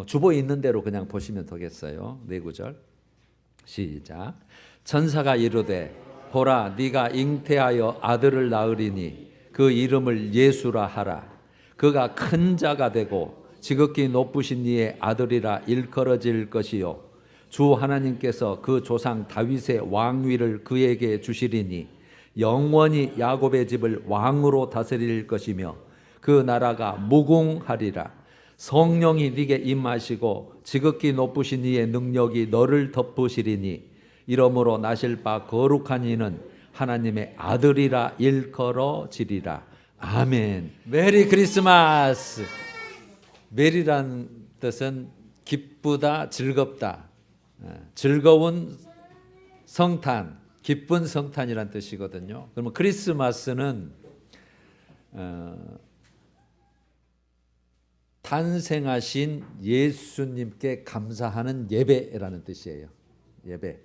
주보에 있는 대로 그냥 보시면 되겠어요. 네 구절 시작. 천사가 이르되 보라 네가 잉태하여 아들을 낳으리니 그 이름을 예수라 하라. 그가 큰 자가 되고 지극히 높으신 이의 아들이라 일컬어질 것이요 주 하나님께서 그 조상 다윗의 왕위를 그에게 주시리니 영원히 야곱의 집을 왕으로 다스릴 것이며 그 나라가 무궁하리라. 성령이 네게 임하시고 지극히 높으신 이의 능력이 너를 덮으시리니 이러므로 나실 바 거룩한 이는 하나님의 아들이라 일컬어지리라. 아멘. 메리 크리스마스. 메리란 뜻은 기쁘다, 즐겁다, 즐거운 성탄, 기쁜 성탄이란 뜻이거든요. 그러면 크리스마스는 탄생하신 예수님께 감사하는 예배라는 뜻이에요. 예배.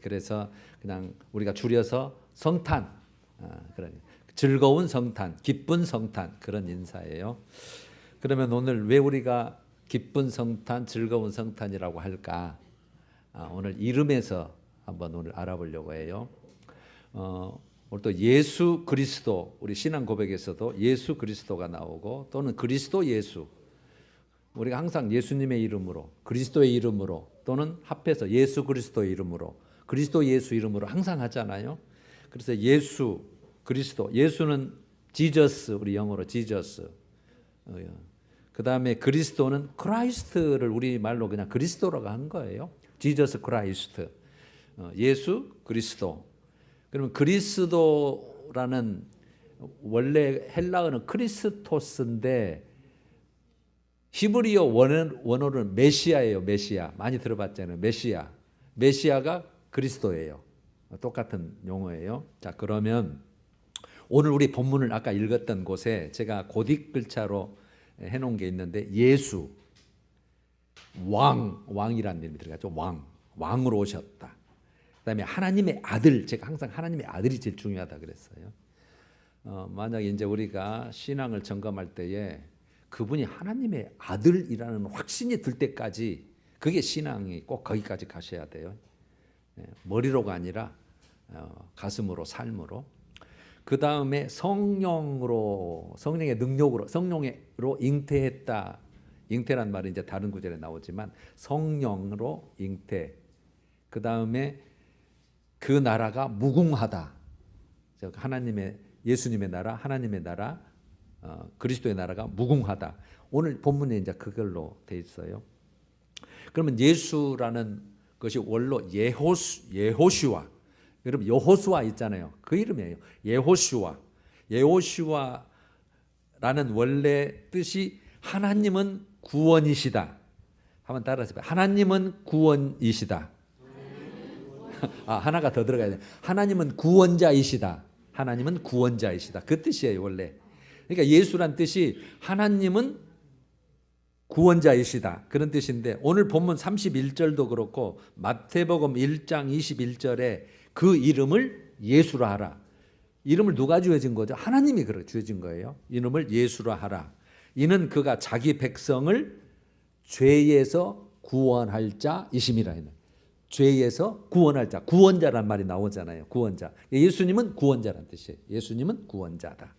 그래서 그냥 우리가 줄여서 성탄, 즐거운 성탄, 기쁜 성탄 그런 인사예요. 그러면 오늘 왜 우리가 기쁜 성탄, 즐거운 성탄이라고 할까? 오늘 이름에서 한번 오늘 알아보려고 해요. 오늘 또 예수 그리스도, 우리 신앙 고백에서도 예수 그리스도가 나오고 또는 그리스도 예수. 우리가 항상 예수님의 이름으로, 그리스도의 이름으로 또는 합해서 예수 그리스도의 이름으로, 그리스도 예수 이름으로 항상 하잖아요. 그래서 예수 그리스도, 예수는 지저스, 우리 영어로 지저스. 그 다음에 그리스도는 크라이스트를 우리말로 그냥 그리스도라고 한 거예요. 지저스 크라이스트. 예수 그리스도. 그러면 그리스도라는 원래 헬라어는 크리스토스인데 히브리어 원어는 메시아예요. 메시아. 많이 들어봤잖아요. 메시아. 메시아가 그리스도예요. 똑같은 용어예요. 자, 그러면 오늘 우리 본문을 아까 읽었던 곳에 제가 고딕 글자로 해놓은 게 있는데 예수, 왕이라는 이름이 들어가죠. 왕으로 오셨다. 그다음에 하나님의 아들, 제가 항상 하나님의 아들이 제일 중요하다 그랬어요. 만약에 이제 우리가 신앙을 점검할 때에 그분이 하나님의 아들이라는 확신이 들 때까지 그게 신앙이 꼭 거기까지 가셔야 돼요. 머리로가 아니라 가슴으로, 삶으로. 그 다음에 성령의 능력으로, 성령으로 잉태했다. 잉태란 말은 이제 다른 구절에 나오지만 성령으로 잉태. 그 다음에 그 나라가 무궁하다. 하나님의, 예수님의 나라, 하나님의 나라, 그리스도의 나라가 무궁하다. 오늘 본문에 이제 그걸로 돼 있어요. 그러면 예수라는 것이 원로 예호슈아. 여러분 여호수아 있잖아요. 그 이름이에요. 예호슈아라는 원래 뜻이 하나님은 구원이시다. 한번 따라서 하나님은 구원이시다. 하나가 더 들어가야 돼. 하나님은 구원자이시다. 하나님은 구원자이시다. 그 뜻이에요, 원래. 그러니까 예수란 뜻이 하나님은 구원자이시다. 그런 뜻인데 오늘 본문 31절도 그렇고 마태복음 1장 21절에 그 이름을 예수라 하라. 이름을 누가 주어진 거죠? 하나님이 주어진 거예요. 이름을 예수라 하라. 이는 그가 자기 백성을 죄에서 구원할 자이심이라 했는. 죄에서 구원할 자, 구원자란 말이 나오잖아요. 구원자. 예수님은 구원자란 뜻이에요. 예수님은 구원자다.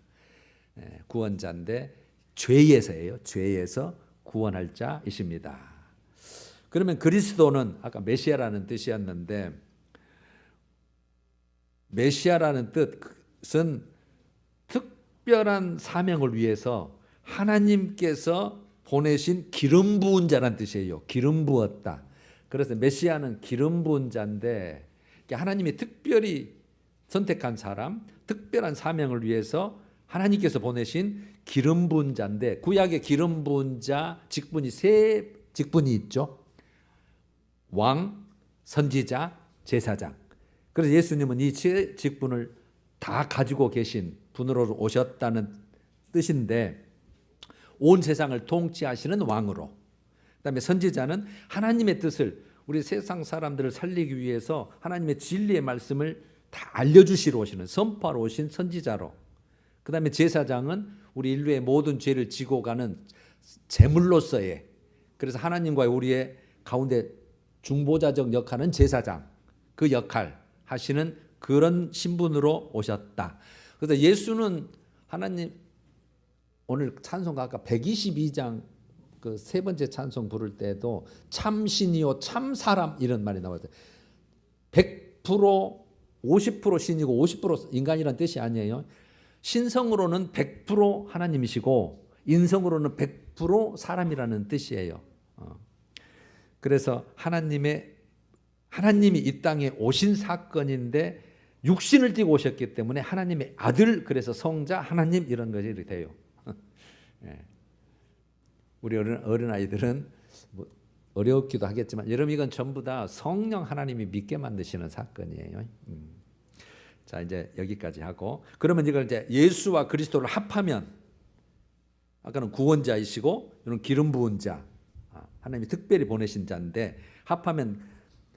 구원자인데 죄에서예요. 죄에서 구원할 자이십니다. 그러면 그리스도는 아까 메시아라는 뜻이었는데 메시아라는 뜻은 특별한 사명을 위해서 하나님께서 보내신 기름 부은 자란 뜻이에요. 기름 부었다. 그래서 메시아는 기름 부은 자인데 하나님이 특별히 선택한 사람, 특별한 사명을 위해서 하나님께서 보내신 기름 부은 자인데 구약의 기름 부은 자 직분이 세 직분이 있죠. 왕, 선지자, 제사장. 그래서 예수님은 이 세 직분을 다 가지고 계신 분으로 오셨다는 뜻인데 온 세상을 통치하시는 왕으로, 그다음에 선지자는 하나님의 뜻을 우리 세상 사람들을 살리기 위해서 하나님의 진리의 말씀을 다 알려주시러 오시는 선포하러 오신 선지자로, 그다음에 제사장은 우리 인류의 모든 죄를 지고 가는 제물로서의 그래서 하나님과 우리의 가운데 중보자적 역할은 제사장, 그 역할 하시는 그런 신분으로 오셨다. 그래서 예수는 하나님, 오늘 찬송가 아까 122장 그 세 번째 찬송 부를 때도 참신이요 참사람 이런 말이 나와요. 100% 50% 신이고 50% 인간이란 뜻이 아니에요. 신성으로는 100% 하나님이시고 인성으로는 100% 사람이라는 뜻이에요. 그래서 하나님이 이 땅에 오신 사건인데 육신을 띠고 오셨기 때문에 하나님의 아들, 그래서 성자, 하나님 이런 것이 돼요. 우리 어린아이들은 뭐 어렵기도 하겠지만 여러분 이건 전부 다 성령 하나님이 믿게 만드시는 사건이에요. 자, 이제 여기까지 하고, 그러면 이걸 이제 예수와 그리스도를 합하면, 아까는 구원자이시고 이런 기름 부은 자, 하나님이 특별히 보내신 자인데 합하면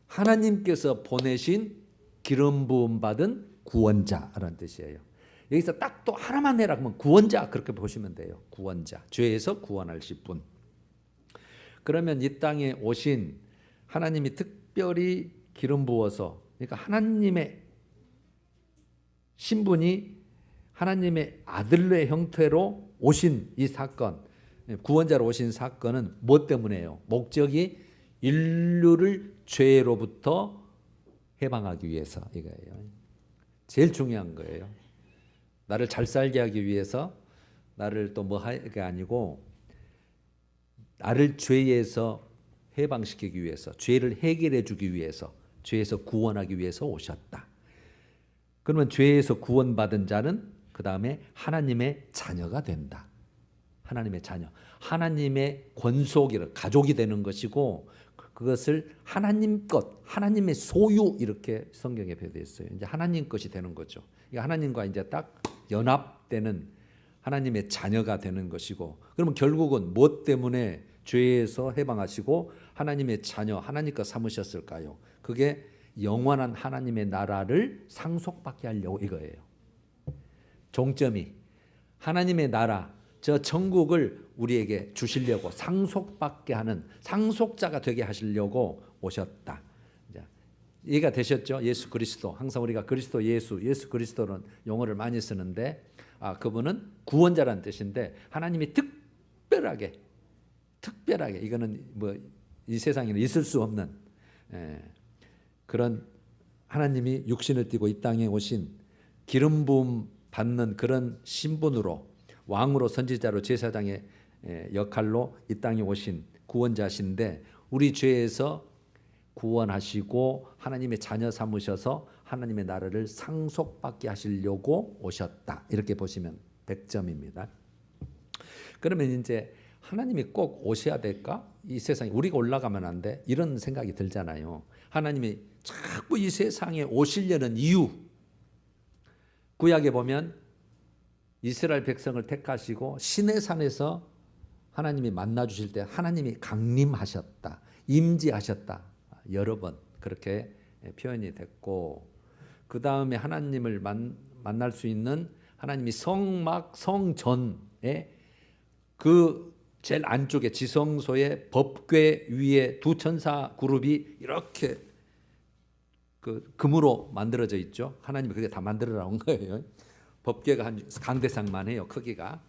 하나님께서 보내신 기름 부음 받은 구원자라는 뜻이에요. 여기서 딱 또 하나만 내라 그러면 구원자, 그렇게 보시면 돼요. 구원자, 죄에서 구원하실 분. 그러면 이 땅에 오신 하나님이 특별히 기름 부어서, 그러니까 하나님의 신분이 하나님의 아들의 형태로 오신 이 사건, 구원자로 오신 사건은 무엇 때문에요? 목적이 인류를 죄로부터 해방하기 위해서, 이거예요. 제일 중요한 거예요. 나를 잘 살게 하기 위해서, 나를 또 뭐 하게 아니고 나를 죄에서 해방시키기 위해서, 죄를 해결해 주기 위해서, 죄에서 구원하기 위해서 오셨다. 그러면 죄에서 구원받은 자는 그 다음에 하나님의 자녀가 된다. 하나님의 자녀, 하나님의 권속이라 가족이 되는 것이고, 그것을 하나님 것, 하나님의 소유, 이렇게 성경에 표현되어 있어요. 이제 하나님 것이 되는 거죠. 하나님과 이제 딱 연합되는 하나님의 자녀가 되는 것이고, 그러면 결국은 무엇 때문에 죄에서 해방하시고 하나님의 자녀, 하나님 것 삼으셨을까요? 그게 영원한 하나님의 나라를 상속받게 하려고, 이거예요. 종점이 하나님의 나라, 저 천국을 우리에게 주시려고, 상속받게 하는 상속자가 되게 하시려고 오셨다. 이해가 되셨죠? 예수 그리스도, 항상 우리가 그리스도 예수 그리스도는 용어를 많이 쓰는데, 그분은 구원자라는 뜻인데 하나님이 특별하게 이거는 뭐 이 세상에는 있을 수 없는 그런 하나님이 육신을 띠고 이 땅에 오신 기름 부음 받는 그런 신분으로, 왕으로, 선지자로, 제사장의 역할로 이 땅에 오신 구원자신데, 우리 죄에서 구원하시고 하나님의 자녀 삼으셔서 하나님의 나라를 상속받게 하시려고 오셨다. 이렇게 보시면 100점입니다. 그러면 이제 하나님이 꼭 오셔야 될까? 이 세상에 우리가 올라가면 안 돼? 이런 생각이 들잖아요. 하나님이 자꾸 이 세상에 오시려는 이유, 구약에 보면 이스라엘 백성을 택하시고 시내산에서 하나님이 만나 주실 때 하나님이 강림하셨다, 임재하셨다, 여러 번 그렇게 표현이 됐고, 그 다음에 하나님을 만날 수 있는 하나님이 성막 성전에 그 제일 안쪽에 지성소의 법궤 위에 두 천사 그룹이 이렇게 그 금으로 만들어져 있죠. 하나님이 그게 다 만들어 나온 거예요. 법궤가 한 강대상만 해요, 크기가.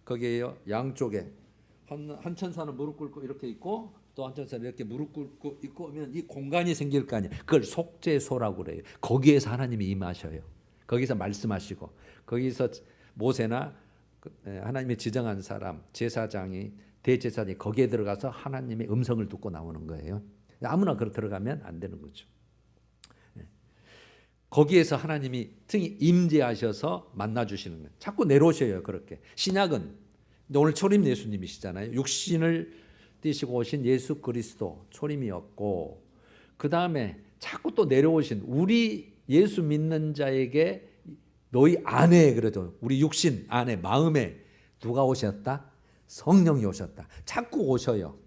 거기에 양쪽에 한 천사는 무릎 꿇고 이렇게 있고, 또 한 천사는 이렇게 무릎 꿇고 있고 하면 이 공간이 생길 거 아니에요. 그걸 속죄소라고 그래요. 거기에서 하나님이 임하셔요. 거기서 말씀하시고, 거기서 모세나 하나님의 지정한 사람, 제사장이, 대제사장이 거기에 들어가서 하나님의 음성을 듣고 나오는 거예요. 아무나 그렇게 들어가면 안 되는 거죠. 거기에서 하나님이 등이 임재하셔서 만나주시는 거예요. 자꾸 내려오셔요. 그렇게. 신약은 오늘 초림 예수님이시잖아요. 육신을 띠시고 오신 예수 그리스도 초림이었고, 그 다음에 자꾸 또 내려오신 우리 예수 믿는 자에게 너희 안에, 그러죠. 우리 육신 안에, 마음에 누가 오셨다? 성령이 오셨다. 자꾸 오셔요.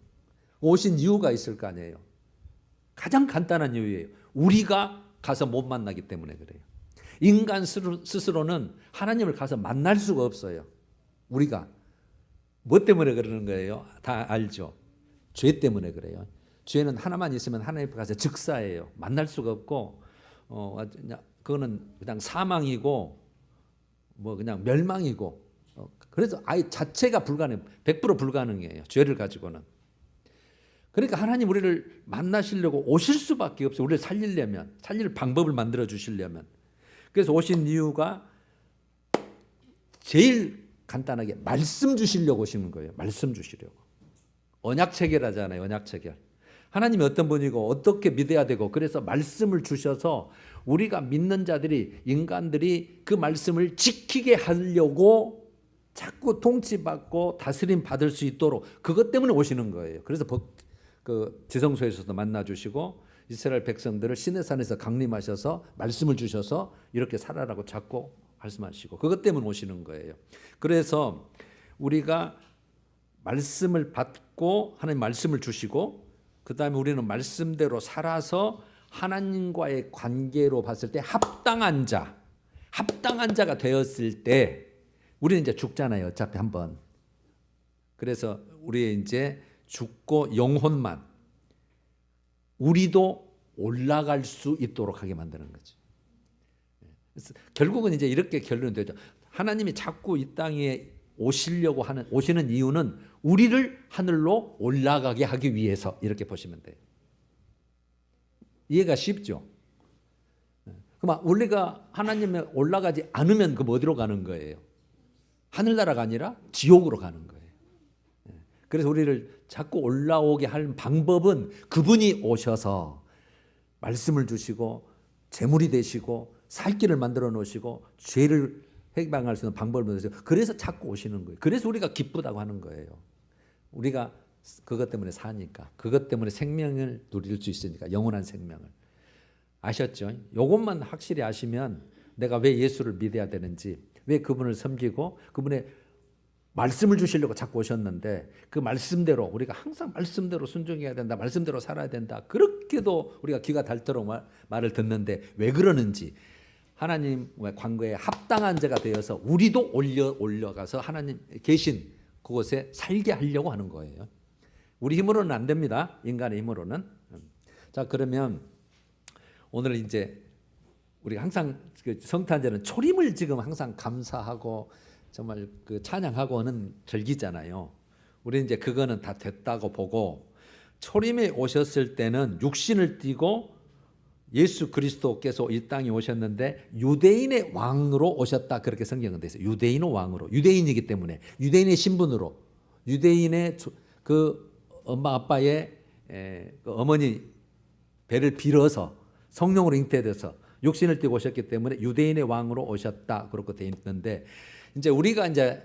오신 이유가 있을 거 아니에요. 가장 간단한 이유예요. 우리가 가서 못 만나기 때문에 그래요. 인간 스스로는 하나님을 가서 만날 수가 없어요. 우리가 뭐 때문에 그러는 거예요? 다 알죠. 죄 때문에 그래요. 죄는 하나만 있으면 하나님 앞에 가서 즉사예요. 만날 수가 없고 그거는 그냥 사망이고 뭐 그냥 멸망이고 그래서 아예 자체가 불가능, 100% 불가능해요. 죄를 가지고는. 그러니까 하나님 우리를 만나시려고 오실 수밖에 없어요. 우리를 살리려면, 살릴 방법을 만들어 주시려면. 그래서 오신 이유가 제일 간단하게 말씀 주시려고 오시는 거예요. 말씀 주시려고. 언약 체결하잖아요. 언약 체결. 하나님이 어떤 분이고 어떻게 믿어야 되고 그래서 말씀을 주셔서 우리가 믿는 자들이, 인간들이 그 말씀을 지키게 하려고 자꾸 통치받고 다스림 받을 수 있도록 그것 때문에 오시는 거예요. 그래서 그 지성소에서도 만나주시고 이스라엘 백성들을 시내산에서 강림하셔서 말씀을 주셔서 이렇게 살아라고 자꾸 말씀하시고 그것 때문에 오시는 거예요. 그래서 우리가 말씀을 받고 하나님 말씀을 주시고 그 다음에 우리는 말씀대로 살아서 하나님과의 관계로 봤을 때 합당한 자가 되었을 때 우리는 이제 죽잖아요. 어차피 한번. 그래서 우리 이제 죽고 영혼만 우리도 올라갈 수 있도록 하게 만드는 거죠. 결국은 이제 이렇게 결론이 되죠. 하나님이 자꾸 이 땅에 오시는 이유는 우리를 하늘로 올라가게 하기 위해서 이렇게 보시면 돼요. 이해가 쉽죠? 그럼 우리가 하나님에 올라가지 않으면 그럼 어디로 가는 거예요? 하늘나라가 아니라 지옥으로 가는 거예요. 그래서 우리를 자꾸 올라오게 할 방법은 그분이 오셔서 말씀을 주시고 재물이 되시고 살 길을 만들어 놓으시고 죄를 해방할 수 있는 방법을 만드시고 그래서 자꾸 오시는 거예요. 그래서 우리가 기쁘다고 하는 거예요. 우리가 그것 때문에 사니까, 그것 때문에 생명을 누릴 수 있으니까, 영원한 생명을. 아셨죠? 이것만 확실히 아시면 내가 왜 예수를 믿어야 되는지, 왜 그분을 섬기고 그분의 말씀을 주시려고 자꾸 오셨는데 그 말씀대로 우리가 항상 말씀대로 순종해야 된다, 말씀대로 살아야 된다, 그렇게도 우리가 귀가 닳도록 말을 듣는데 왜 그러는지, 하나님의 관계에 합당한 자가 되어서 우리도 올려가서 하나님 계신 그곳에 살게 하려고 하는 거예요. 우리 힘으로는 안 됩니다. 인간의 힘으로는. 자, 그러면 오늘 이제 우리가 항상 성탄절은 초림을 지금 항상 감사하고 정말 그 찬양하고 하는 절기잖아요. 우리 이제 그거는 다 됐다고 보고 초림에 오셨을 때는 육신을 띠고 예수 그리스도께서 이 땅에 오셨는데 유대인의 왕으로 오셨다, 그렇게 성경은 돼 있어요. 유대인의 왕으로, 유대인이기 때문에 유대인의 신분으로, 유대인의 그 엄마 아빠의 그 어머니 배를 빌어서 성령으로 잉태돼서 육신을 띠고 오셨기 때문에 유대인의 왕으로 오셨다, 그렇게 돼 있는데 이제 우리가 이제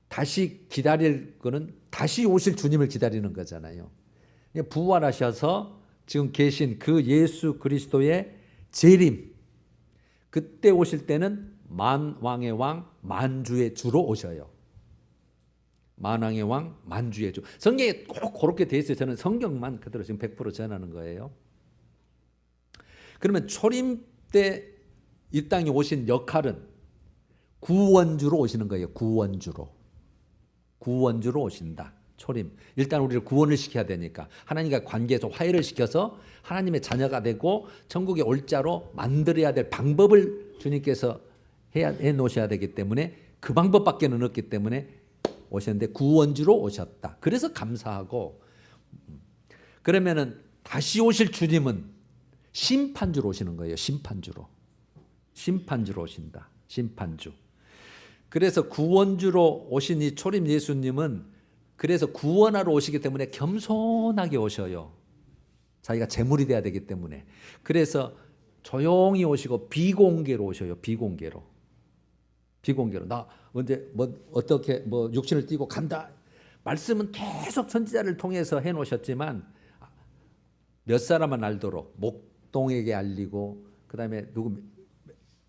다시 기다릴 거는 다시 오실 주님을 기다리는 거잖아요. 부활하셔서 지금 계신 그 예수 그리스도의 재림, 그때 오실 때는 만왕의 왕 만주의 주로 오셔요. 만왕의 왕 만주의 주. 성경에 꼭 그렇게 돼 있어요. 저는 성경만 그대로 지금 100% 전하는 거예요. 그러면 초림 때 이 땅에 오신 역할은 구원주로 오시는 거예요. 구원주로 오신다. 초림. 일단 우리를 구원을 시켜야 되니까 하나님과 관계에서 화해를 시켜서 하나님의 자녀가 되고 천국에 올 자로 만들어야 될 방법을 주님께서 해 놓으셔야 되기 때문에 그 방법밖에는 없기 때문에 오셨는데 구원주로 오셨다. 그래서 감사하고, 그러면은 다시 오실 주님은 심판주로 오시는 거예요. 심판주로 오신다. 심판주. 그래서 구원주로 오신 이 초림 예수님은 그래서 구원하러 오시기 때문에 겸손하게 오셔요. 자기가 제물이 돼야 되기 때문에. 그래서 조용히 오시고 비공개로 오셔요. 비공개로. 나 언제 어떻게 육신을 띠고 간다. 말씀은 계속 선지자를 통해서 해 놓으셨지만 몇 사람만 알도록 목동에게 알리고 그다음에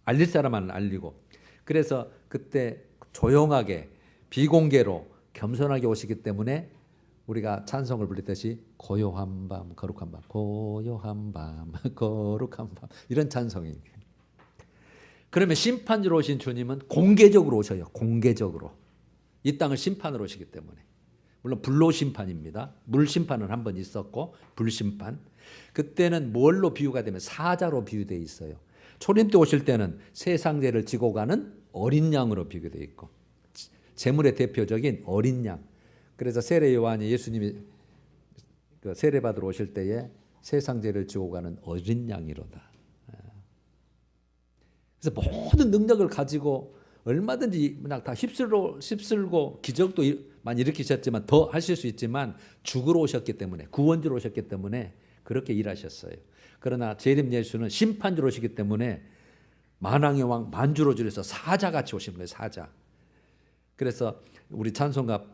알릴 사람만 알리고, 그래서 그때 조용하게 비공개로 겸손하게 오시기 때문에 우리가 찬송을 부르듯이 고요한 밤 거룩한 밤, 고요한 밤 거룩한 밤, 이런 찬송이. 그러면 심판주로 오신 주님은 공개적으로 오셔요. 공개적으로 이 땅을 심판으로 오시기 때문에 물론 불로 심판입니다. 물 심판은 한 번 있었고 불 심판. 그때는 뭘로 비유가 되면 사자로 비유되어 있어요. 초림 때 오실 때는 세상 죄를 지고 가는 어린 양으로 비교되어 있고 제물의 대표적인 어린 양. 그래서 세례 요한이 예수님이 그 세례 받으러 오실 때에 세상 죄를 지고 가는 어린 양이로다. 그래서 모든 능력을 가지고 얼마든지 그냥 다 휩쓸고 기적도 많이 일으키셨지만 더 하실 수 있지만 죽으러 오셨기 때문에 구원주로 오셨기 때문에 그렇게 일하셨어요. 그러나 재림 예수는 심판주로 오시기 때문에 만왕의 왕 만주로 줄여서 사자같이 오신 거예요. 사자. 그래서 우리 찬송가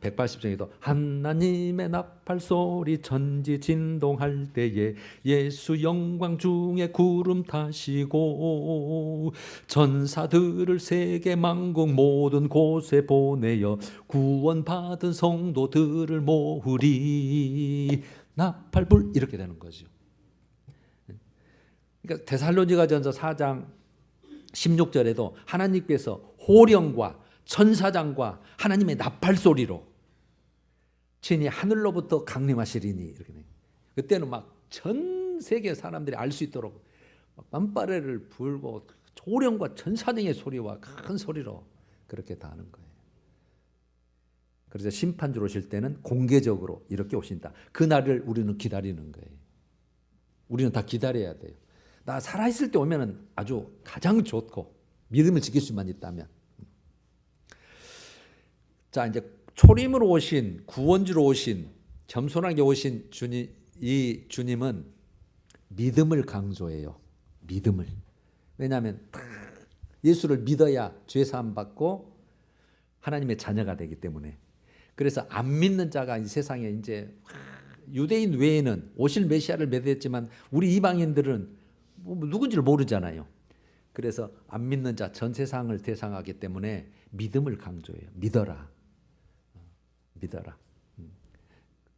180장에도 하나님의 나팔 소리 천지 진동할 때에 예수 영광 중에 구름 타시고 전사들을 세계 만국 모든 곳에 보내어 구원받은 성도들을 모으리 나팔불 이렇게 되는 거죠. 그러니까 데살로니가전서 4장 16절에도 하나님께서 호령과 천사장과 하나님의 나팔 소리로 친히 하늘로부터 강림하시리니 이렇게 돼요. 그때는 막 전 세계 사람들이 알 수 있도록 맘바레를 불고 호령과 천사장의 소리와 큰 소리로 그렇게 다 하는 거예요. 그래서 심판주로 오실 때는 공개적으로 이렇게 오신다. 그날을 우리는 기다리는 거예요. 우리는 다 기다려야 돼요. 나 살아있을 때 오면은 아주 가장 좋고 믿음을 지킬 수만 있다면. 자, 이제 초림으로 오신 구원주로 오신 겸손하게 오신 이 주님은 믿음을 강조해요. 믿음을. 왜냐하면 예수를 믿어야 죄 사함 받고 하나님의 자녀가 되기 때문에. 그래서 안 믿는 자가 이 세상에 이제 유대인 외에는 오실 메시아를 믿었지만 우리 이방인들은 누군지를 모르잖아요. 그래서 안 믿는 자 전 세상을 대상하기 때문에 믿음을 강조해요. 믿어라. 믿어라.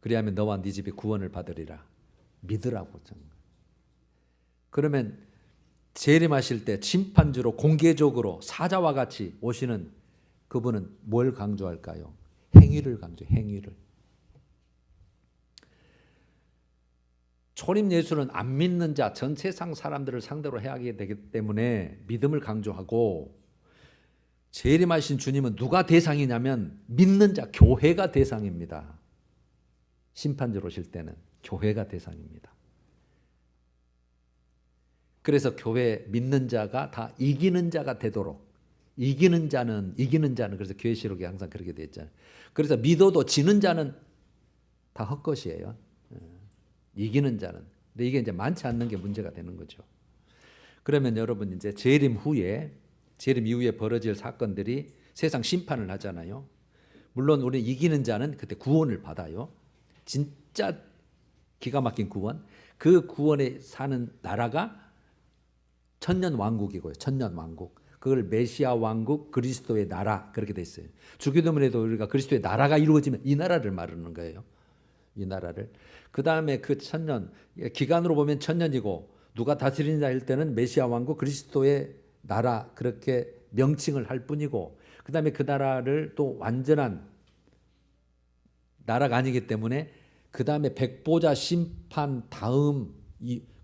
그리하면 너와 네 집이 구원을 받으리라. 믿으라고. 그러면 재림하실 때 심판주로 공개적으로 사자와 같이 오시는 그분은 뭘 강조할까요? 행위를 강조해요. 행위를. 초림 예수는 안 믿는 자 전 세상 사람들을 상대로 해야 하게 되기 때문에 믿음을 강조하고 재림하신 주님은 누가 대상이냐면 믿는 자 교회가 대상입니다. 심판주로 오실 때는 교회가 대상입니다. 그래서 교회 믿는 자가 다 이기는 자가 되도록 이기는 자는 그래서 계시록에 항상 그렇게 되어 있잖아요. 그래서 믿어도 지는 자는 다 헛것이에요. 이기는 자는. 근데 이게 이제 많지 않는 게 문제가 되는 거죠. 그러면 여러분 이제 재림 이후에 벌어질 사건들이 세상 심판을 하잖아요. 물론 우리 이기는 자는 그때 구원을 받아요. 진짜 기가 막힌 구원. 그 구원에 사는 나라가 천년 왕국이고요. 천년 왕국. 그걸 메시아 왕국 그리스도의 나라 그렇게 돼 있어요. 주기도문에도 우리가 그리스도의 나라가 이루어지면 이 나라를 말하는 거예요. 이 나라를. 그 다음에 그 천년 기간으로 보면 천년이고 누가 다스리는 자일 때는 메시아 왕국 그리스도의 나라 그렇게 명칭을 할 뿐이고 그 다음에 그 나라를 또 완전한 나라가 아니기 때문에 그 다음에 백보자 심판 다음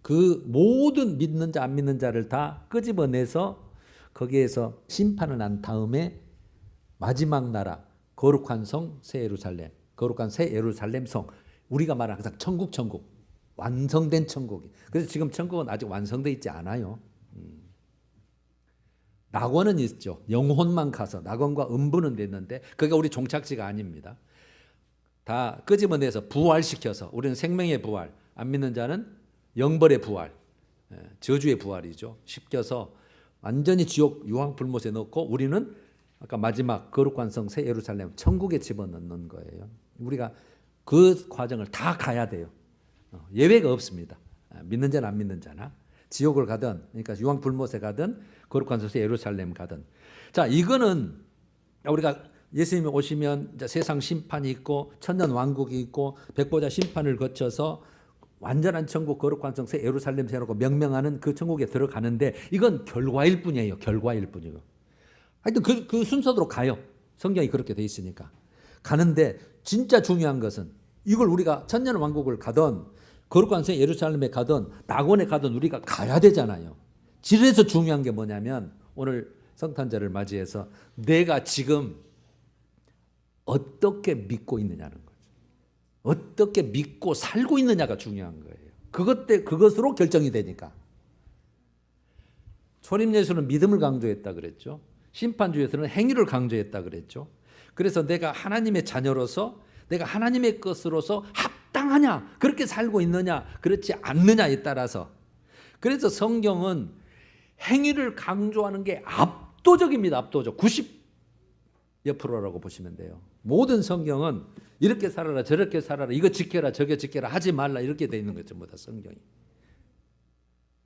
그 모든 믿는 자 안 믿는 자를 다 끄집어내서 거기에서 심판을 한 다음에 마지막 나라 거룩한 성 새 예루살렘 거룩한 새 예루살렘 성 우리가 말하는 항상 천국 완성된 천국이. 그래서 지금 천국은 아직 완성되어 있지 않아요. 낙원은 있죠. 영혼만 가서 낙원과 음부는 됐는데 그게 우리 종착지가 아닙니다. 다 끄집어내서 부활시켜서 우리는 생명의 부활 안 믿는 자는 영벌의 부활 저주의 부활이죠. 시켜서 완전히 지옥 유황불못에 넣고 우리는 아까 마지막 거룩한 성 새 예루살렘 천국에 집어넣는 거예요. 우리가 그 과정을 다 가야 돼요. 예외가 없습니다. 믿는 자나 안 믿는 자나 지옥을 가든 그러니까 유황불못에 가든 거룩한 성 새 예루살렘 가든. 자, 이거는 우리가 예수님이 오시면 이제 세상 심판이 있고 천년 왕국이 있고 백보자 심판을 거쳐서 완전한 천국 거룩한 성 새 예루살렘 세우고 명명하는 그 천국에 들어가는데 이건 결과일 뿐이에요. 결과일 뿐이고. 하여튼 그 순서대로 가요. 성경이 그렇게 돼 있으니까. 가는데 진짜 중요한 것은 이걸 우리가 천년왕국을 가든 거룩한 성 예루살렘에 가든 낙원에 가든 우리가 가야 되잖아요. 그래서 중요한 게 뭐냐면 오늘 성탄절을 맞이해서 내가 지금 어떻게 믿고 있느냐는 거죠. 어떻게 믿고 살고 있느냐가 중요한 거예요. 그것으로 결정이 되니까. 초림 예수는 믿음을 강조했다 그랬죠. 심판주에서는 행위를 강조했다 그랬죠. 그래서 내가 하나님의 자녀로서 내가 하나님의 것으로서 합당하냐 그렇게 살고 있느냐 그렇지 않느냐에 따라서 그래서 성경은 행위를 강조하는 게 압도적입니다. 압도적 90여 프로라고 보시면 돼요. 모든 성경은 이렇게 살아라 저렇게 살아라 이거 지켜라 저거 지켜라 하지 말라 이렇게 돼 있는 거죠. 전부 다 성경이.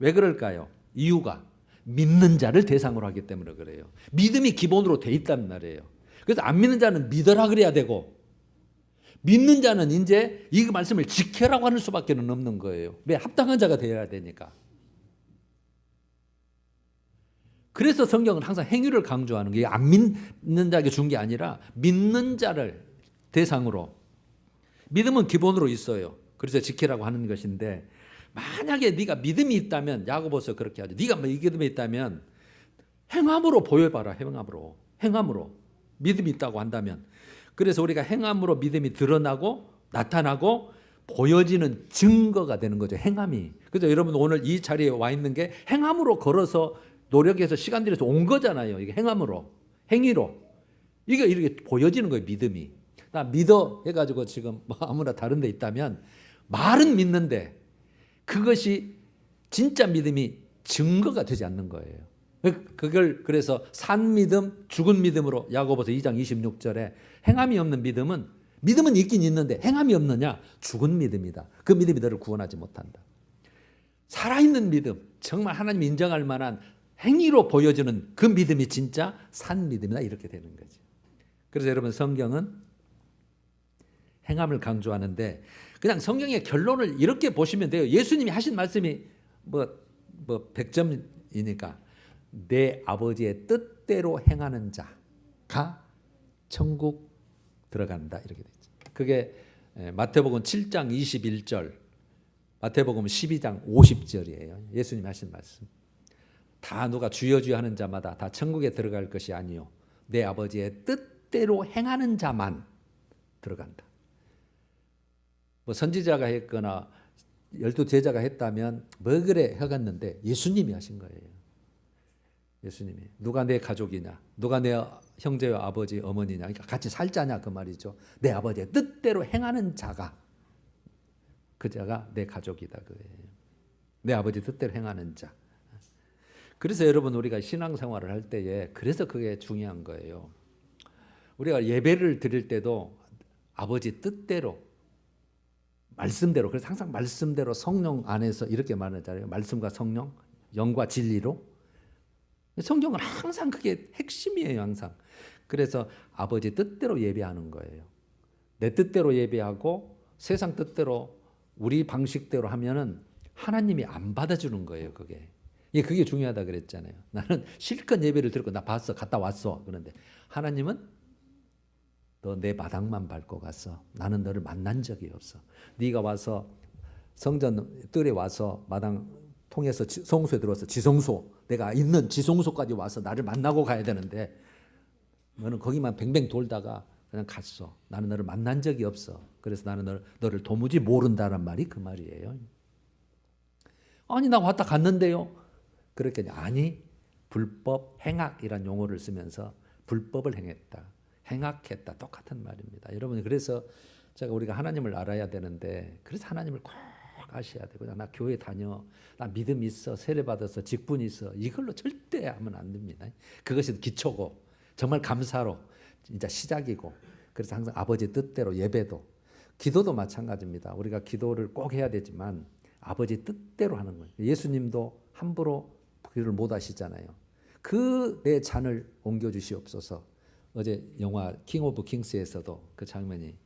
왜 그럴까요? 이유가 믿는 자를 대상으로 하기 때문에 그래요. 믿음이 기본으로 돼 있단 말이에요. 그래서 안 믿는 자는 믿어라 그래야 되고 믿는 자는 이제 이 말씀을 지켜라고 하는 수밖에 없는 거예요. 왜? 합당한 자가 되어야 되니까. 그래서 성경은 항상 행위를 강조하는 게 안 믿는 자에게 준 게 아니라 믿는 자를 대상으로. 믿음은 기본으로 있어요. 그래서 지키라고 하는 것인데 만약에 네가 믿음이 있다면 야고보서 그렇게 하죠. 네가 믿음이 있다면 행함으로 보여봐라. 행함으로 믿음이 있다고 한다면 그래서 우리가 행함으로 믿음이 드러나고 나타나고 보여지는 증거가 되는 거죠. 행함이. 그래서 여러분 오늘 이 자리에 와 있는 게 행함으로 걸어서 노력해서 시간 들여서 온 거잖아요. 이게 행함으로 행위로 이게 이렇게 보여지는 거예요. 믿음이. 나 믿어 해가지고 지금 뭐 아무나 다른 데 있다면 말은 믿는데 그것이 진짜 믿음이 증거가 되지 않는 거예요. 그걸 그래서 산 믿음, 죽은 믿음으로 야고보서 2장 26절에 행함이 없는 믿음은 있긴 있는데 행함이 없느냐? 죽은 믿음이다. 그 믿음이 너를 구원하지 못한다. 살아있는 믿음, 정말 하나님 인정할 만한 행위로 보여주는 그 믿음이 진짜 산 믿음이다. 이렇게 되는 거죠. 그래서 여러분 성경은 행함을 강조하는데 그냥 성경의 결론을 이렇게 보시면 돼요. 예수님이 하신 말씀이 뭐 100점이니까 내 아버지의 뜻대로 행하는 자가 천국 들어간다 이렇게 되죠. 그게 마태복음 7장 21절, 마태복음 12장 50절이에요. 예수님이 하신 말씀. 다 누가 주여 주여 하는 자마다 다 천국에 들어갈 것이 아니요 내 아버지의 뜻대로 행하는 자만 들어간다. 뭐 선지자가 했거나 12제자가 했다면 뭐 그래 해갔는데 예수님이 하신 거예요. 예수님이. 누가 내 가족이냐, 누가 내 형제와 아버지 어머니냐, 그러니까 같이 살자냐 그 말이죠. 내 아버지의 뜻대로 행하는 자가 그 자가 내 가족이다 그거예요. 내 아버지 뜻대로 행하는 자. 그래서 여러분 우리가 신앙생활을 할 때에 그래서 그게 중요한 거예요. 우리가 예배를 드릴 때도 아버지 뜻대로 말씀대로 그래서 항상 말씀대로 성령 안에서 이렇게 말하잖아요. 말씀과 성령, 영과 진리로. 성경은 항상 그게 핵심이에요. 항상. 그래서 아버지 뜻대로 예배하는 거예요. 내 뜻대로 예배하고 세상 뜻대로 우리 방식대로 하면은 하나님이 안 받아주는 거예요. 그게 중요하다 그랬잖아요. 나는 실컷 예배를 드렸고 나 봤어. 갔다 왔어. 그런데 하나님은 너 내 마당만 밟고 갔어. 나는 너를 만난 적이 없어. 네가 와서 성전 뜰에 와서 마당 통해서 성소에 들어와서 지성소 내가 있는 지성소까지 와서 나를 만나고 가야 되는데 너는 거기만 뱅뱅 돌다가 그냥 갔어. 나는 너를 만난 적이 없어. 그래서 나는 너를 도무지 모른다는 말이 그 말이에요. 아니 나 왔다 갔는데요. 그렇게 아니 불법 행악이란 용어를 쓰면서 불법을 행했다. 행악했다. 똑같은 말입니다. 여러분 그래서 우리가 하나님을 알아야 되는데 그래서 하나님을 꼭 아셔야 되고 나 교회 다녀. 나 믿음 있어. 세례 받아서 직분 있어. 이걸로 절대 하면 안 됩니다. 그것이 기초고 정말 감사로 진짜 시작이고 그래서 항상 아버지 뜻대로 예배도 기도도 마찬가지입니다. 우리가 기도를 꼭 해야 되지만 아버지 뜻대로 하는 거예요. 예수님도 함부로 기도를 못 하시잖아요. 그 내 잔을 옮겨주시옵소서. 어제 영화 킹 오브 킹스에서도 그 장면이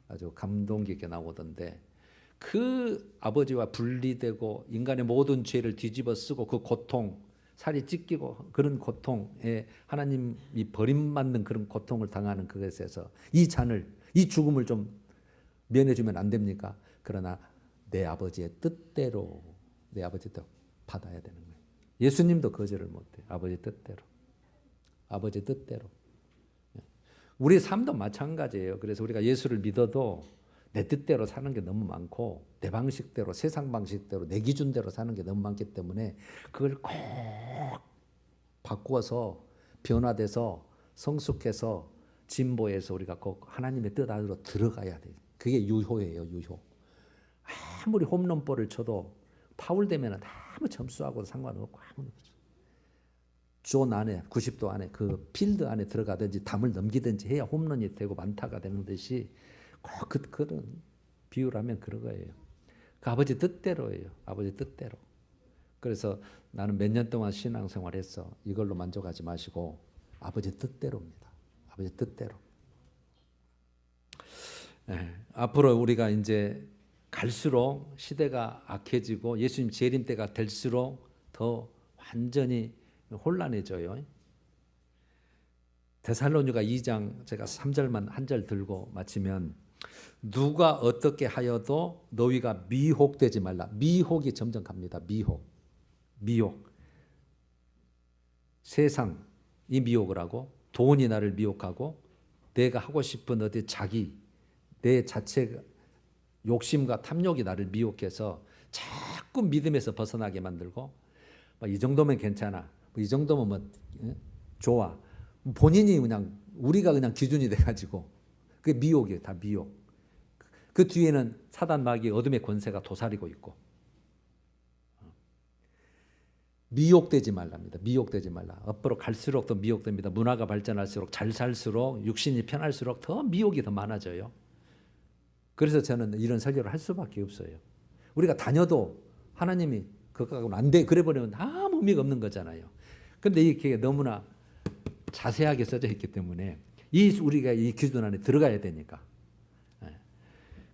아주 감동 깊게 나오던데 그 아버지와 분리되고 인간의 모든 죄를 뒤집어 쓰고 그 고통, 살이 찢기고 그런 고통에 하나님이 버림받는 그런 고통을 당하는 그것에서 이 잔을 이 죽음을 좀 면해주면 안 됩니까? 그러나 내 아버지의 뜻대로 내 아버지 뜻 받아야 되는 거예요. 예수님도 거절을 못해요. 아버지 뜻대로. 아버지 뜻대로. 우리 삶도 마찬가지예요. 그래서 우리가 예수를 믿어도 내 뜻대로 사는 게 너무 많고 내 방식대로 세상 방식대로 내 기준대로 사는 게 너무 많기 때문에 그걸 꼭 바꾸어서 변화돼서 성숙해서 진보해서 우리가 꼭 하나님의 뜻 안으로 들어가야 돼요. 그게 유효예요. 유효. 아무리 홈런볼을 쳐도 파울 되면 아무 점수하고 상관없고 아무런 존 안에 90도 안에 그 필드 안에 들어가든지 담을 넘기든지 해야 홈런이 되고 만타가 되는 듯이 꼭 그런 비유라면 그런 거예요. 그 아버지 뜻대로예요. 아버지 뜻대로. 그래서 나는 몇 년 동안 신앙생활했어. 이걸로 만족하지 마시고 아버지 뜻대로입니다. 아버지 뜻대로. 앞으로 우리가 이제 갈수록 시대가 악해지고 예수님 재림 때가 될수록 더 완전히 혼란해져요. 데살로니가 2장 제가 3절만 한 절 들고 마치면 누가 어떻게 하여도 너희가 미혹되지 말라. 미혹이 점점 갑니다. 미혹. 세상이 미혹을 하고 돈이 나를 미혹하고 내가 하고 싶은 어디 내 자체 욕심과 탐욕이 나를 미혹해서 자꾸 믿음에서 벗어나게 만들고 이 정도면 괜찮아. 이 정도면 뭐 좋아. 본인이 그냥 우리가 그냥 기준이 돼가지고 그게 미혹이에요. 다 미혹. 그 뒤에는 사단 마귀의 어둠의 권세가 도사리고 있고 미혹되지 말랍니다. 미혹되지 말라. 앞으로 갈수록 더 미혹됩니다. 문화가 발전할수록 잘 살수록 육신이 편할수록 더 미혹이 더 많아져요. 그래서 저는 이런 설교를 할 수밖에 없어요. 우리가 다녀도 하나님이 그거하고는 안 돼. 그래 버리면 아무 의미가 없는 거잖아요. 그런데 이게 너무나 자세하게 써져 있기 때문에 우리가 이 기준 안에 들어가야 되니까.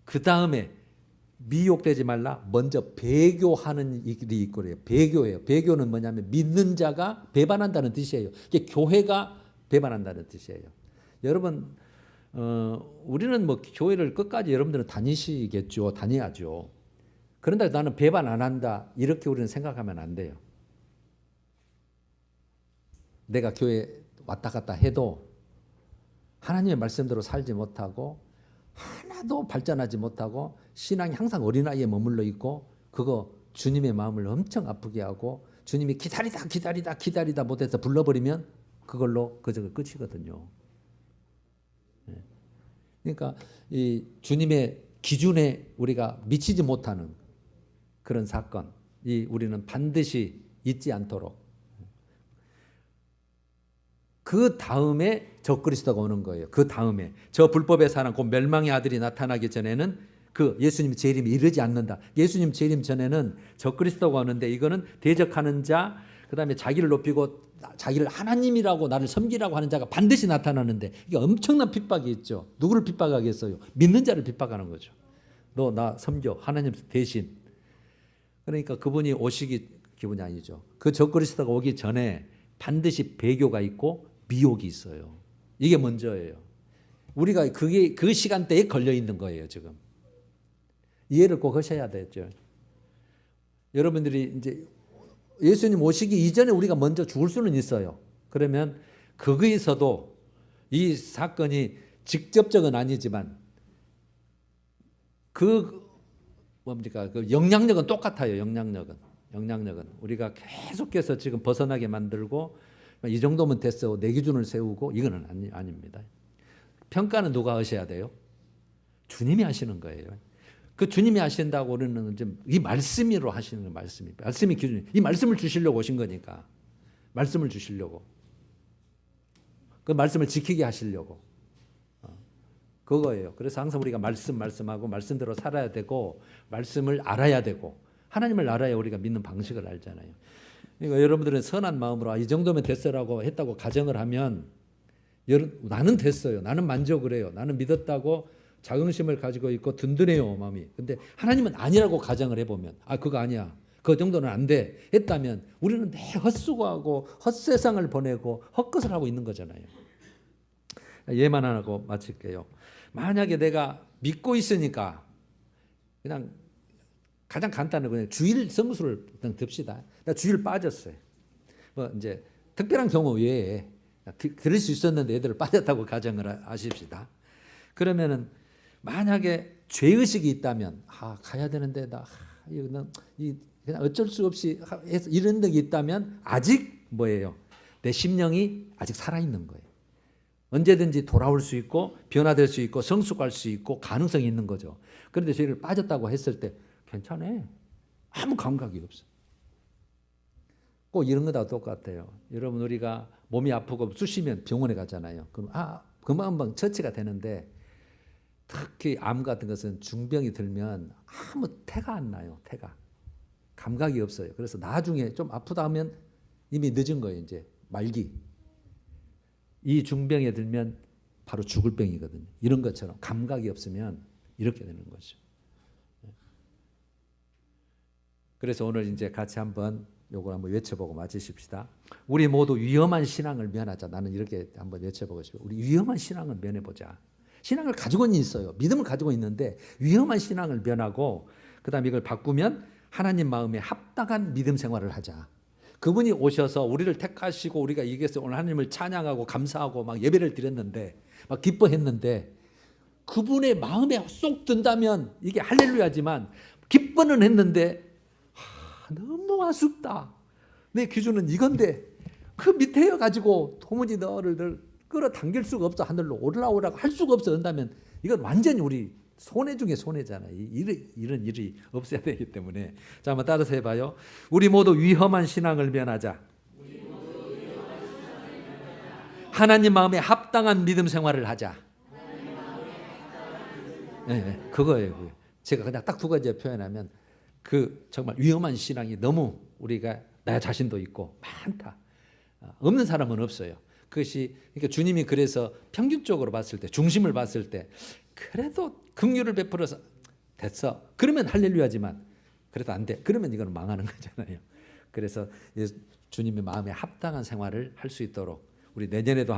그 다음에 미혹되지 말라. 먼저 배교하는 일이 있고요. 배교예요. 배교는 뭐냐면 믿는 자가 배반한다는 뜻이에요. 이게 교회가 배반한다는 뜻이에요. 여러분, 우리는 뭐 교회를 끝까지 여러분들은 다니시겠죠. 다녀야죠. 그런데 나는 배반 안 한다. 이렇게 우리는 생각하면 안 돼요. 내가 교회 왔다 갔다 해도 하나님의 말씀대로 살지 못하고 하나도 발전하지 못하고 신앙이 항상 어린아이에 머물러 있고 그거 주님의 마음을 엄청 아프게 하고 주님이 기다리다 못해서 불러버리면 그걸로 그저 끝이거든요. 그러니까 이 주님의 기준에 우리가 미치지 못하는 그런 사건이 우리는 반드시 잊지 않도록 그 다음에 적그리스도가 오는 거예요. 그 다음에 저 불법의 사람 곧 멸망의 아들이 나타나기 전에는 그 예수님 재림이 이르지 않는다. 예수님 재림 전에는 적그리스도가 오는데 이거는 대적하는 자 그다음에 자기를 높이고 자기를 하나님이라고 나를 섬기라고 하는 자가 반드시 나타나는데 이게 엄청난 핍박이 있죠. 누구를 핍박하겠어요? 믿는 자를 핍박하는 거죠. 너 나 섬겨 하나님 대신. 그러니까 그분이 오시기 기분이 아니죠. 그 적그리스도가 오기 전에 반드시 배교가 있고 미혹이 있어요. 이게 먼저예요. 우리가 그 시간대에 걸려 있는 거예요, 지금. 이해를 꼭 하셔야 되죠. 여러분들이 이제 예수님 오시기 이전에 우리가 먼저 죽을 수는 있어요. 그러면 거기에서도 이 사건이 직접적은 아니지만 그 영향력은 똑같아요. 영향력은 우리가 계속해서 지금 벗어나게 만들고 이 정도면 됐어. 내 기준을 세우고 이거는 아닙니다. 평가는 누가 하셔야 돼요? 주님이 하시는 거예요. 그 주님이 하신다고 우리는 이 말씀으로 하시는 거 말씀이 기준. 이 말씀을 주시려고 오신 거니까 말씀을 주시려고 그 말씀을 지키게 하시려고 그거예요. 그래서 항상 우리가 말씀하고 말씀대로 살아야 되고 말씀을 알아야 되고 하나님을 알아야 우리가 믿는 방식을 알잖아요. 그러니까 여러분들은 선한 마음으로 이 정도면 됐어라고 했다고 가정을 하면 나는 됐어요. 나는 만족을 해요. 나는 믿었다고 자긍심을 가지고 있고 든든해요 마음이. 근데 하나님은 아니라고 가정을 해보면 그거 아니야. 그 정도는 안 돼 했다면 우리는 내 헛수고하고 헛세상을 보내고 헛것을 하고 있는 거잖아요. 예만 하고 마칠게요. 만약에 내가 믿고 있으니까 그냥 가장 간단한 그냥 주일 성수를 그냥 듭시다. 나 주일 빠졌어요. 뭐 이제 특별한 경우 외에 들을 수 있었는데 애들 빠졌다고 가정을 하십시다. 그러면은 만약에 죄의식이 있다면 가야 되는데 이거는 그냥 어쩔 수 없이 해서 이런 게 있다면 아직 뭐예요? 내 심령이 아직 살아있는 거예요. 언제든지 돌아올 수 있고 변화될 수 있고 성숙할 수 있고 가능성이 있는 거죠. 그런데 죄를 빠졌다고 했을 때 괜찮아. 아무 감각이 없어. 꼭 이런 거다 똑같아요. 여러분 우리가 몸이 아프고 쑤시면 병원에 가잖아요. 그럼 금방 처치가 되는데 특히 암 같은 것은 중병이 들면 아무 태가 안 나요. 태가. 감각이 없어요. 그래서 나중에 좀 아프다 하면 이미 늦은 거예요. 이제 말기. 이 중병에 들면 바로 죽을 병이거든요. 이런 것처럼 감각이 없으면 이렇게 되는 거죠. 그래서 오늘 이제 같이 한번 요걸 한번 외쳐보고 마치십시다. 우리 모두 위험한 신앙을 면하자. 나는 이렇게 한번 외쳐보고 싶어요. 우리 위험한 신앙을 면해보자. 신앙을 가지고는 있어요. 믿음을 가지고 있는데 위험한 신앙을 면하고 그다음에 이걸 바꾸면 하나님 마음에 합당한 믿음 생활을 하자. 그분이 오셔서 우리를 택하시고 우리가 이겨서 오늘 하나님을 찬양하고 감사하고 막 예배를 드렸는데 막 기뻐했는데 그분의 마음에 쏙 든다면 이게 할렐루야지만 기뻐는 했는데 너무 아쉽다. 내 기준은 이건데 그 밑에 가지고 도무지 너를 끌어당길 수가 없어. 하늘로 올라오라고 할 수가 없어. 한다면 이건 완전히 우리 손해 중에 손해잖아요. 이런 일이 없어야 되기 때문에. 자, 한번 따라서 해봐요. 우리 모두 위험한 신앙을 면하자. 하나님 마음에 합당한 믿음 생활을 하자. 네, 그거예요. 제가 그냥 딱 두 가지 표현하면 정말 위험한 신앙이 너무 우리가 나 자신도 있고 많다. 없는 사람은 없어요. 그것이 그러니까 주님이 그래서 평균적으로 봤을 때 중심을 봤을 때 그래도 긍휼을 베풀어서 됐어. 그러면 할렐루야지만 그래도 안 돼. 그러면 이건 망하는 거잖아요. 그래서 주님의 마음에 합당한 생활을 할 수 있도록 우리 내년에도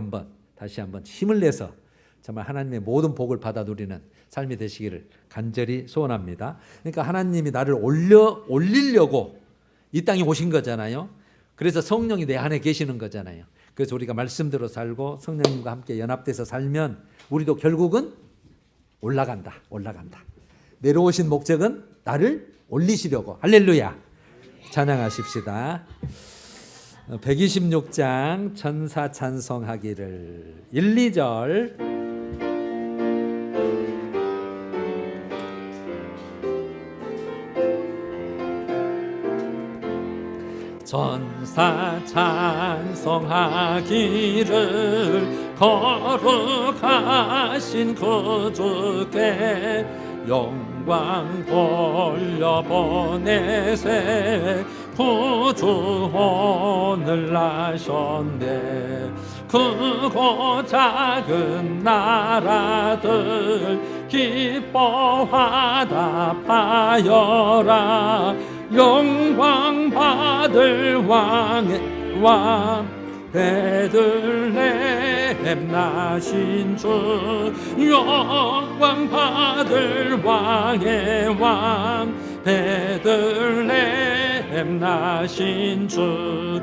다시 한번 힘을 내서 정말 하나님의 모든 복을 받아 누리는 삶이 되시기를 간절히 소원합니다. 그러니까 하나님이 나를 올리려고 이 땅에 오신 거잖아요. 그래서 성령이 내 안에 계시는 거잖아요. 그래서 우리가 말씀대로 살고 성령님과 함께 연합돼서 살면 우리도 결국은 올라간다. 내려오신 목적은 나를 올리시려고. 할렐루야. 찬양하십시다. 126장 천사 찬송하기를 1, 2절 천사 찬송하기를 거룩하신 그 주께 영광 돌려보내세 구주원을 나셨네. 크고 작은 나라들 기뻐하다 파여라. 영광 받을 왕의 왕 베들레헴 나신 주. 영광 받을 왕의 왕 베들레헴 나신 주.